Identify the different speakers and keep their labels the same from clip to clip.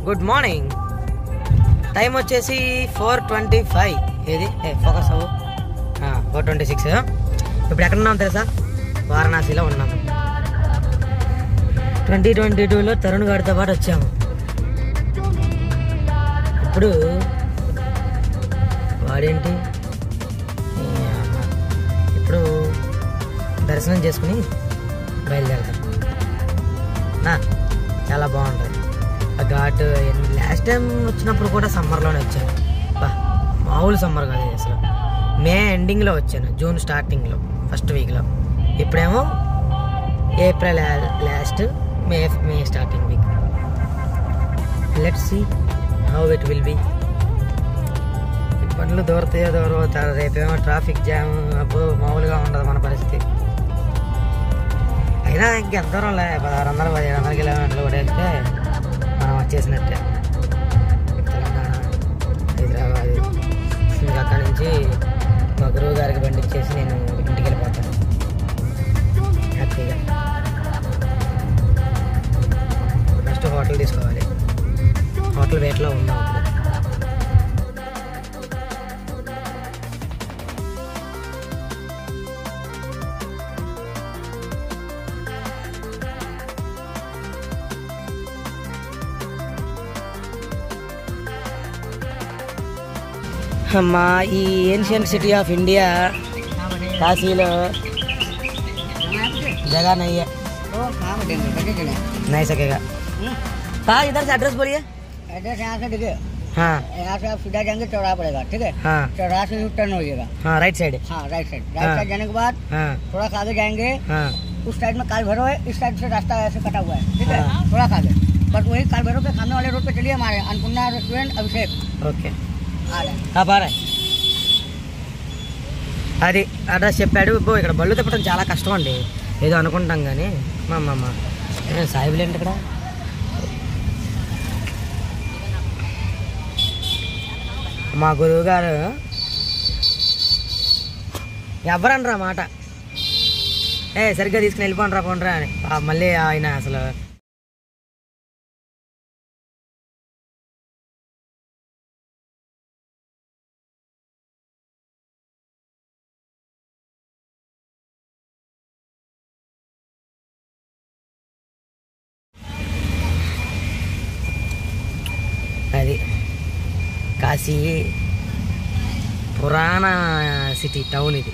Speaker 1: Good morning. Time వచ్చేసి 4:25. ఏది focus అవ్వు. 4:26. ఇప్పుడు ఎక్కడ ఉన్నాం తెలుసా? వారణాసిలో ఉన్నాము. 2022లో తరుణ్ గారితో పాటు వచ్చాము. ఇప్పుడు వాడేంటి ఇప్పుడు దర్శనం చేసుకుని బయలుదేరతాం. చాలా బాగుంటుంది ఆ ఘాట్. లాస్ట్ టైం వచ్చినప్పుడు కూడా సమ్మర్లోనే వచ్చాను. మామూలు సమ్మర్ కాదు అసలు. మే ఎండింగ్లో వచ్చాను, జూన్ స్టార్టింగ్లో ఫస్ట్ వీక్లో. ఇప్పుడేమో April last, May starting week. Let's see how it will be. బండ్లు దూరతాయో దూరవుతారు. రేపేమో ట్రాఫిక్ జామ్. అప్పుడు మామూలుగా ఉండదు మన పరిస్థితి. అయినా ఇంకెంత దూరం 1600-1700 కిలోమీటర్లు కొట్టేస్తే మనం వచ్చేసినట్టే. తెలంగాణ, హైదరాబాద్. ఇంకా అక్కడి నుంచి మా గురువు గారికి బండి ఇచ్చేసి నేను ఇంటికి వెళ్ళిపోతాను హ్యాపీగా. ఫస్ట్ హోటల్ తీసుకోవాలి. హోటల్ వేట్లో ఉన్నాం ఇప్పుడు. అమ్మా, ఈ ఏన్షియంట్ సిటీ ఆఫ్ इंडिया काशीलो जगह नहीं है, नहीं सकेगा। हाँ, इधर से एड्रेस बोलिए।
Speaker 2: एड्रेस यहाँ से देखिए।
Speaker 1: हाँ,
Speaker 2: यहाँ से आप सीधा जाएंगे, चौराहा पड़ेगा, ठीक है।
Speaker 1: हाँ,
Speaker 2: चौराहा से यू टर्न होइएगा।
Speaker 1: हाँ, राइट साइड।
Speaker 2: हाँ, राइट साइड। राइट साइड जाने के बाद थोड़ा सा आगे जाएंगे।
Speaker 1: हाँ,
Speaker 2: उस साइड में काल भैरव है, इस साइड से रास्ता ऐसे कटा हुआ है, ठीक है। थोड़ा सा आगे बस वही काल भैरव के सामने वाले रोड पे चलिए। हमारे अन्नपूर्णा रेस्टोरेंट अभिषेक
Speaker 1: ఓకే.
Speaker 2: आ रहे हैं।
Speaker 1: అది అడ్రస్ చెప్పాడు. ఇక్కడ బళ్ళు తిప్పడం చాలా కష్టం అండి. ఏదో అనుకుంటాం కానీ మా అమ్మ సాయిబులు ఏంటి ఇక్కడ. మా గురువు గారు ఎవరనరా మాట, సరిగ్గా తీసుకుని వెళ్ళిపోండిరా పోండ్రా అని. మళ్ళీ ఆయన అసలు అది కాశీ పురాణ సిటీ టౌన్. ఇది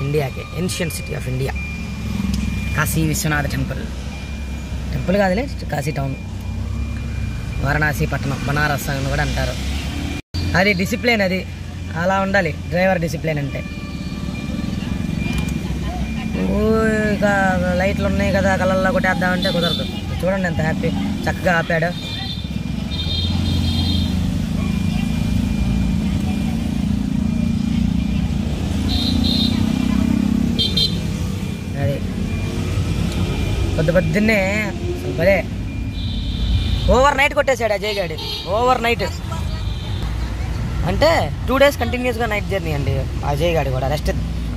Speaker 1: ఇండియాకే ancient city of India. Kashi Vishwanatha temple కాదులే, కాశీ టౌన్. వారణాసి పట్టణం, బనారస్ అని కూడా అంటారు. అది డిసిప్లిన్, అది అలా ఉండాలి డ్రైవర్ డిసిప్లిన్ అంటే. ఇక లైట్లు ఉన్నాయి కదా కళ్ళల్లో కొట్టేద్దామంటే కుదరదు. చూడండి ఎంత హ్యాపీ, చక్కగా ఆపాడు. అది పొద్దున్నే భలే ఓవర్ నైట్ కొట్టేశాడు అజయ్ గాడి. ఓవర్ నైట్ అంటే 2 days కంటిన్యూస్గా నైట్ జర్నీ అండి అజయ్ గాడి కూడా.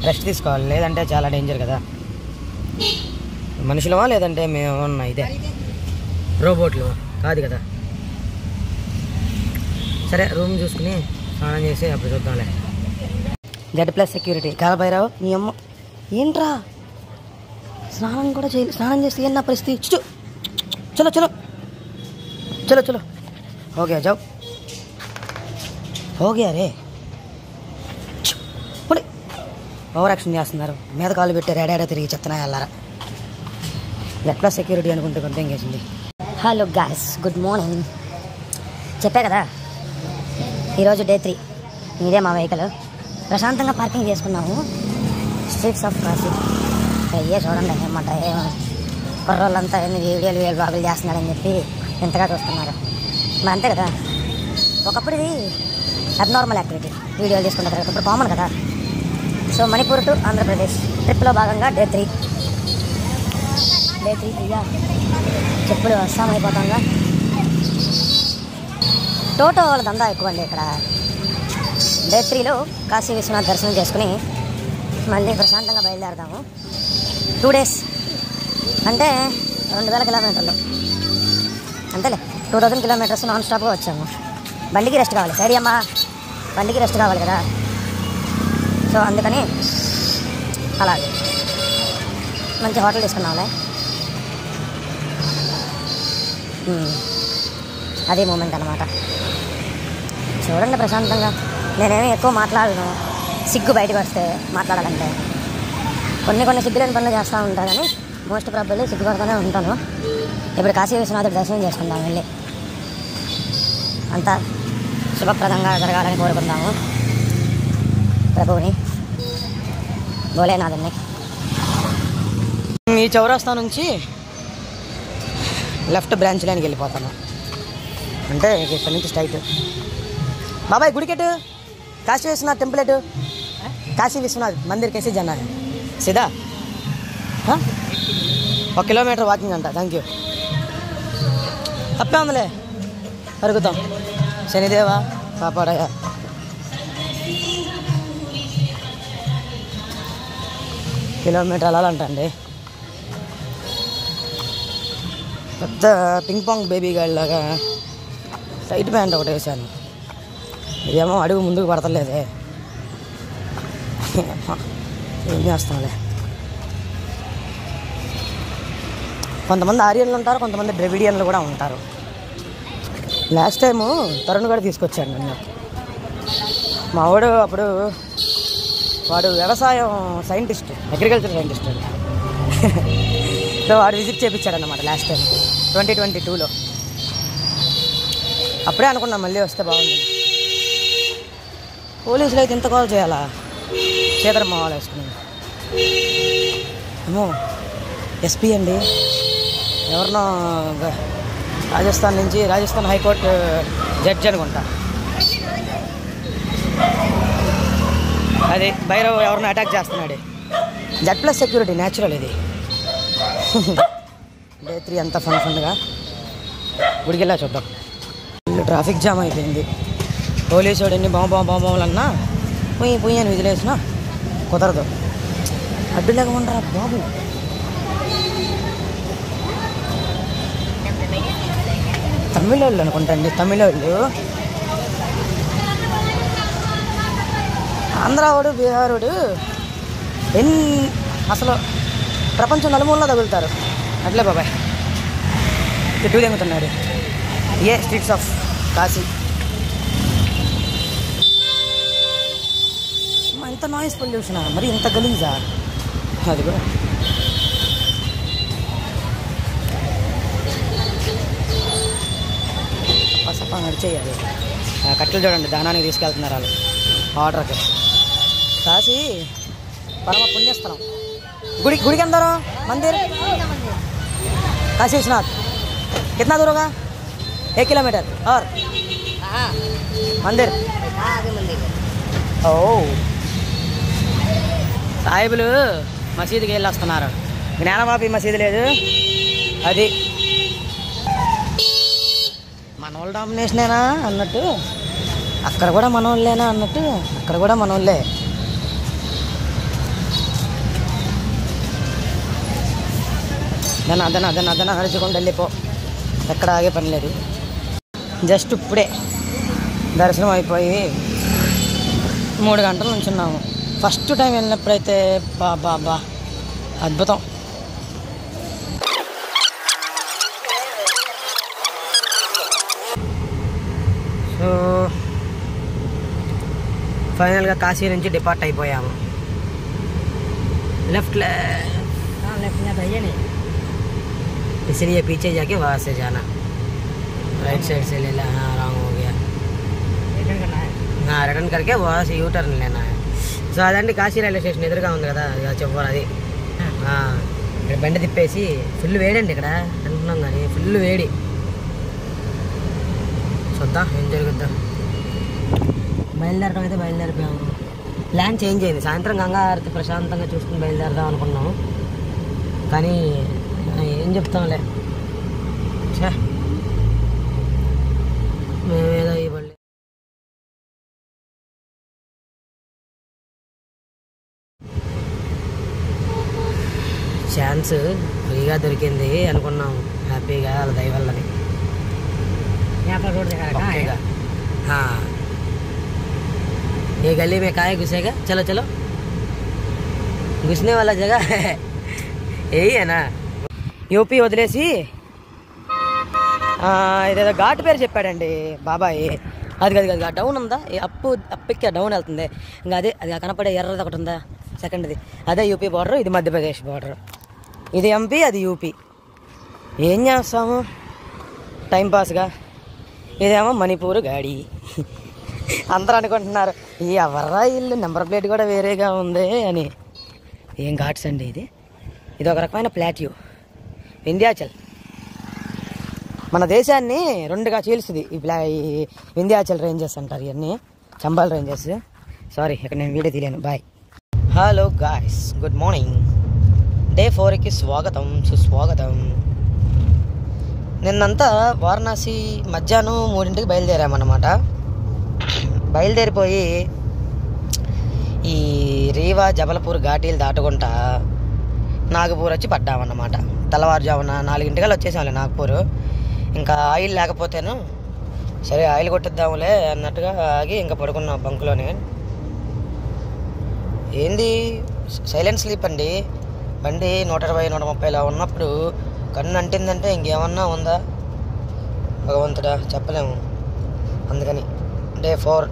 Speaker 1: రెస్ట్ తీసుకోవాలి, లేదంటే చాలా డేంజర్ కదా. మనుషులమా లేదంటే మేమన్నా ఇదే రోబోట్లు కాదు కదా. సరే, రూమ్ చూసుకుని స్నానం చేసి అప్పుడు చూద్దాంలే. Z+ సెక్యూరిటీ కాలభైరావు నీ అమ్మ ఏంట్రా, స్నానం కూడా చేయాలి. స్నానం చేస్తే ఏం నా పరిస్థితి. చలో చలో చలో చలో हो गया जाओ, हो गया रे. ఇప్పుడు ఓవర్ యాక్షన్ చేస్తున్నారు. మీద కాలు పెట్టి రెడీ తిరిగి చెప్తున్నా వెళ్ళారా. Z+ సెక్యూరిటీ అనుకుంటే కొంత ఎంగేసింది. Hello guys, good morning. చెప్పా కదా ఈరోజు డే 3. ఇదే మా వెహికల్. ప్రశాంతంగా పార్కింగ్ చేసుకున్నాము స్ట్రీట్స్ ఆఫ్ కాశీ. అయ్యే చూడండి ఏమంట, కుర్రోళ్ళంతా వీడియోలు బ్లాగులు చేస్తున్నాడని చెప్పి ఎంతగా చూస్తున్నారు. మరి అంతే కదా, ఒకప్పుడు ఇది అబ్నార్మల్ యాక్టివిటీ, వీడియోలు తీసుకుంటారు. ఇప్పుడు కామన్ కదా. సో మణిపూర్ టు ఆంధ్రప్రదేశ్ ట్రిప్లో భాగంగా డే 3 అయ్యా చెప్పులు అస్సాం అయిపోతాంగా. టోటో వాళ్ళ దందా ఎక్కువ అండి ఇక్కడ. డే 3లో కాశీ విశ్వనాథ్ దర్శనం చేసుకుని మళ్ళీ ప్రశాంతంగా బయలుదేరదాము. 2 days అంటే 2000 కిలోమీటర్లు అంతేలే. 2000 కిలోమీటర్స్ నాన్ స్టాప్గా వచ్చాము. బండికి రెస్ట్ కావాలి, సరే అమ్మా, బండికి రెస్ట్ కావాలి కదా. సో అందుకని అలాగే మంచి హోటల్ తీసుకున్నాంలే. అదే మూమెంట్ అనమాట. చూడండి ప్రశాంతంగా. నేనేమి ఎక్కువ మాట్లాడను, సిగ్గు బయటకు వస్తే మాట్లాడాలంటే. కొన్ని సిగ్గులేని పనులు చేస్తూ ఉంటాను, కానీ మోస్ట్ ప్రాబబ్లీ సిగ్గుపడుతూనే ఉంటాను. ఇప్పుడు కాశీ విశ్వనాథుడు దర్శనం చేసుకుందాం వెళ్ళి. అంతా శుభప్రదంగా జరగాలని కోరుకుందాము ప్రభువుని, భోలేనాథుని.
Speaker 2: ఈ చౌరస్తా నుంచి లెఫ్ట్ బ్రాంచ్ లైన్కి వెళ్ళిపోతాను. అంటే ఇక్కడ నుంచి స్ట్రైట్. బాబాయ్ గుడికెటు, కాశీ విశ్వనాథ్ టెంపుల్ ఎటు? కాశీ విశ్వనాథ్ మందిర్ కేసీ జన్నా సీదా 1 కిలోమీటర్ వాకింగ్ అంట. Thank you. తప్పే ఉందిలే, అరుగుతాం. శనిదేవా కాపాడయా. కిలోమీటర్ వెళ్ళాలంటండి. పెద్ద పింగ్ పాంగ్ బేబీ గర్ల్ లాగా టైట్ ప్యాంట్ ఒకటి వేసాను. ఏమో అడుగు ముందుకు పడతలేదే. ఏం చేస్తాంలే. కొంతమంది ఆర్యన్లు ఉంటారు, కొంతమంది ద్రవిడియన్లు కూడా ఉంటారు. లాస్ట్ టైము తరుణ్ కూడా తీసుకొచ్చాడు నన్ను. మా వాడు అప్పుడు వాడు వ్యవసాయం సైంటిస్ట్, అగ్రికల్చర్ సైంటిస్ట్ అండి. సో వాడు విజిట్ చేయించాడన్నమాట లాస్ట్ టైం 2022లో. అప్పుడే అనుకున్నాం మళ్ళీ వస్తే బాగుంది. పోలీసులు అయితే ఇంత కాల్ చేయాలా? చేదర మావాలు వేసుకున్నాను. ఏమో ఎస్పీ అండి, ఎవరినో రాజస్థాన్ నుంచి, రాజస్థాన్ హైకోర్టు జడ్జి అనుకుంటా. అది భైరవ్ ఎవరినో అటాక్ చేస్తున్నాడు. Z+ సెక్యూరిటీ న్యాచురల్ ఇది. డే 3 అంతా ఫన్గా గుడికెళ్ళా చూద్దాం. ట్రాఫిక్ జామ్ అయిపోయింది. పోలీసు వాడు ఎన్ని బాంబులన్నా పొయ్యి అని విజిలేసినా కుదరదు. అడ్డు లేకుండా బాబు. తమిళోళ్ళు అనుకుంటా అండి, తమిళోళ్ళు. ఆంధ్రావాడు, బీహారుడు అసలు ప్రపంచం నలుమూలలో తగులుతారు. అట్లే బాబాయ్ ఇటు తెంగుతున్నాడు. ఏ స్ట్రీట్స్ ఆఫ్ కాశీ. ఇంత నాయిస్ పొల్యూషన్, మరి ఇంత గలీజా? అది కూడా సపా నడిచేయాలి. కట్టెలు చూడండి, దానానికి తీసుకెళ్తున్నారు వాళ్ళు ఆర్డర్కి. కాశీ పరమ పుణ్యస్థలం. గుడికి అందరూ మందిర్ काशी विश्वनाथ कितना दूर होगा? 1 किलोमीटर और मंदिर ఓ సాయిబులు మసీదుకి వెళ్ళి వస్తున్నారు. జ్ఞానవాపి మసీదు లేదు, అది మనోళ్ళ డామినేషనేనా అన్నట్టు, అక్కడ కూడా మనోళ్ళేనా అన్నట్టు, అక్కడ కూడా మనోళ్ళే. అదన నడుచుకుంటూ వెళ్ళిపో, ఎక్కడ ఆగే పని లేదు. జస్ట్ ఇప్పుడే దర్శనం అయిపోయి 3 గంటల నుంచి ఉన్నాము. ఫస్ట్ టైం వెళ్ళినప్పుడైతే బా అద్భుతం. సో ఫైనల్గా కాశీ నుంచి డిపార్ట్ అయిపోయాము. लेफ्ट में भैया नहीं, इसलिए पीछे जाके वहाँ से जाना, राइट साइड से ले ला. हाँ रॉन्ग हो गया, रिटर्न करना है. हाँ रिटर्न करके वहाँ से यू टर्न लेना है. సో అదండి కాశీ రైల్వే స్టేషన్ ఎదురుగా ఉంది కదా, చెప్పాలి అది. ఇక్కడ బండి తిప్పేసి ఫుల్ వేడండి ఇక్కడ అనుకున్నాం, కానీ ఫుల్ వేడి. చూద్దాం ఏం జరుగుద్దాం. బయలుదేరడం అయితే బయలుదేరిపోయాము. ప్లాన్ చేంజ్ అయింది. సాయంత్రం గంగా హారతి ప్రశాంతంగా చూసుకుని బయలుదేరదాం అనుకున్నాము, కానీ ఏం చెప్తాంలే. మేమేదో ఇవ్వండి. ఛాన్స్ ఫ్రీగా దొరికింది అనుకున్నాము, హ్యాపీగా వాళ్ళ దయ వల్లని. रोड दिखाएगा। हाँ, ये गली में कहाँ घुसेगा? चलो चलो, घुसने वाला जगह है यही है ना।
Speaker 1: యూపీ వదిలేసి ఇదేదో ఘాట్ పేరు చెప్పాడండి బాబాయ్. అది డౌన్ ఉందా, అప్పుకి డౌన్ వెళ్తుంది. ఇంకా అదే అది కనపడే ఎర్రది ఒకటి ఉందా సెకండ్ది, అదే యూపీ బార్డర్, ఇది మధ్యప్రదేశ్ బార్డర్. ఇది ఎంపీ, అది యూపీ. ఏం చేస్తాము టైంపాస్గా. ఇదేమో మణిపూర్ గాడి. అందరూ అనుకుంటున్నారు ఎవర్రా ఇల్లు, నెంబర్ ప్లేట్ కూడా వేరేగా ఉంది అని. ఏం ఘాట్స్ అండి ఇది. ఇది ఒక రకమైన ప్లాట్యూ. వింధ్యాచల్ మన దేశాన్ని రెండుగా చీల్చుది. ఈ వింధ్యాచల్ రేంజెస్ అంటారు, ఇవన్నీ చంబాల్ రేంజెస్. సారీ, ఇక్కడ నేను వీడియో తీయలేను. Bye. Hello guys, good morning. Day 4కి స్వాగతం, సుస్వాగతం. నిన్నంతా వారణాసి మధ్యాహ్నం 3ంటికి బయలుదేరామన్నమాట. బయలుదేరిపోయి ఈ రీవా జబల్పూర్ ఘాటీలు దాటుకుంటా నాగపూర్ వచ్చి పడ్డామన్నమాట. తెల్లవారుజామున 4ంటికల్లా వచ్చేసాంలే నాగపూర్. ఇంకా ఆయిల్ లేకపోతేను సరే ఆయిల్ కొట్టిద్దాములే అన్నట్టుగా ఆగి ఇంకా పడుకున్నాం బంకులోనే. ఏంది సైలెంట్ స్లీప్ అండి. బండి 120, 130 ఉన్నప్పుడు కన్ను అంటిందంటే ఇంకేమన్నా ఉందా భగవంతుడా, చెప్పలేము. అందుకని డే 4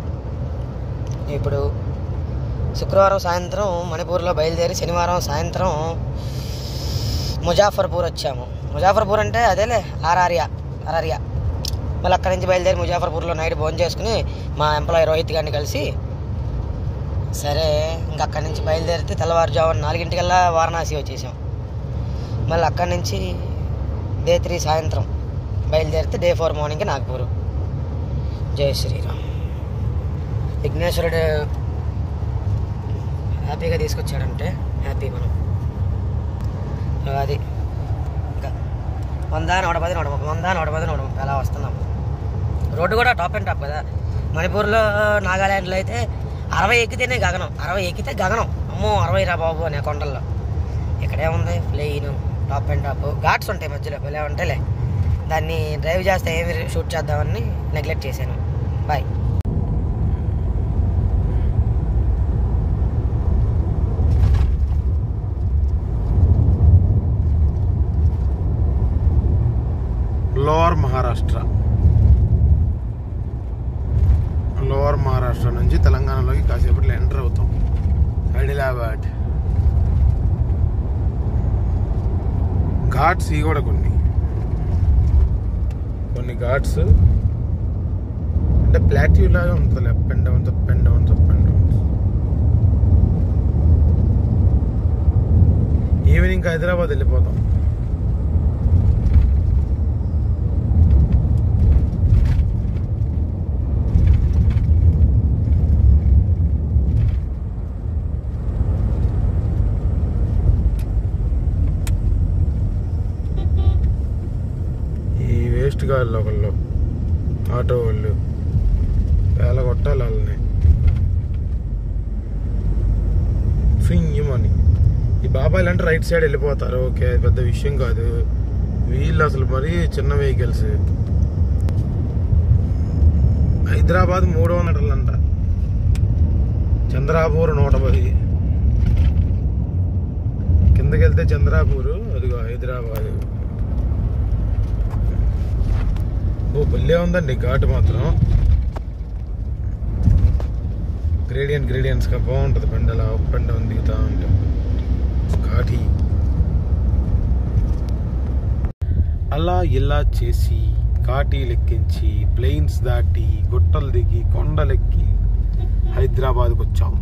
Speaker 1: ఇప్పుడు శుక్రవారం సాయంత్రం మణిపూర్లో బయలుదేరి శనివారం సాయంత్రం ముజాఫర్పూర్ వచ్చాము. ముజాఫర్పూర్ అంటే అదేలే అరారియా. మళ్ళీ అక్కడి నుంచి బయలుదేరి ముజాఫర్పూర్లో నైట్ భోజనం చేసుకుని మా ఎంప్లాయీ రోహిత్ గారిని కలిసి సరే ఇంకా అక్కడి నుంచి బయలుదేరితే తెల్లవారుజామున 4ంటికల్లా వారణాసి వచ్చేసాం. మళ్ళీ అక్కడి నుంచి డే 3 సాయంత్రం బయలుదేరితే డే 4 మార్నింగ్కి నాగపూర్. జై శ్రీరామ్. విఘ్నేశ్వరుడు హ్యాపీగా తీసుకొచ్చాడంటే హ్యాపీ మనం. అది ఇంకా 100, 110, 130 అలా వస్తున్నాం. రోడ్డు కూడా టాప్ అండ్ టాప్ కదా. మణిపూర్లో నాగాల్యాండ్లో అయితే 60 ఎక్కితేనే గగనం. 60 ఎక్కితే గగనం. అమ్మో 60 రా బాబు అనే కొండల్లో. ఇక్కడేముంది plain, top and top, ghats ఉంటాయి మధ్యలో, భలే ఉంటాయిలే. దాన్ని డ్రైవ్ చేస్తే ఏమి షూట్ చేద్దామని నెగ్లెక్ట్ చేశాను. బాయ్.
Speaker 3: లోవర్ మహారాష్ట్ర నుంచి తెలంగాణలోకి కాసేపట్లో ఎంటర్ అవుతాం. ఆదిలాబాద్ ఘాట్స్ ఇవి కూడా కొన్ని ఘాట్స్ అంటే ప్లాట్యూ లాగా ఉంటుంది. Up and downs, up and downs, up and downs. Evening Hyderabad వెళ్ళిపోతాం. వేస్ట్ గాళ్ళు ఒకళ్ళు ఆటో వాళ్ళు వేల కొట్టాలి వాళ్ళని ఫ్రీమని. ఈ బాబాయిలు అంటే రైట్ సైడ్ వెళ్ళిపోతారు, ఓకే, పెద్ద విషయం కాదు. వీళ్ళు అసలు మరీ చిన్న వెహికల్స్. హైదరాబాద్ 300 మీటర్లు అంట, చంద్రాపూర్ 110. కిందకి వెళ్తే చంద్రాపూర్, అదిగో హైదరాబాద్. ఓ భలే ఉందండి ఘాట్ మాత్రం. గ్రేడియన్స్గా బాగుంటుంది బండి. అలా అప్ అండ్ డౌన్ దిగుతా ఉంటాం. ఘాటి అలా ఇలా చేసి ఘాటీలు ఎక్కించి ప్లెయిన్స్ దాటి గుట్టలు దిగి కొండలెక్కి హైదరాబాద్కి వచ్చాం.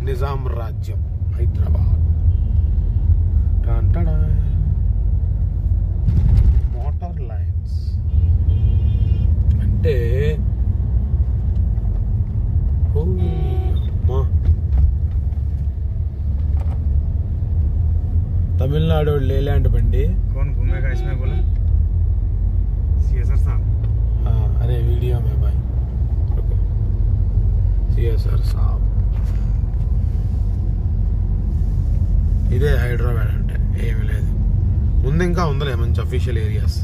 Speaker 3: నిజాం రాజ్యం హైదరాబాద్. మోటార్ లైన్స్ అంటే तमिलनाडु लेलैंड बंडी।
Speaker 4: कौन घूमेगा इसमें बोला? सीएसआर साहब।
Speaker 3: हाँ, अरे वीडियो में भाई रुको। सीएसआर साहब ఇదే హైదరాబాద్ అంటే ఏమీ లేదు. ముందు ఇంకా ఉందలే మంచి అఫీషియల్ ఏరియాస్.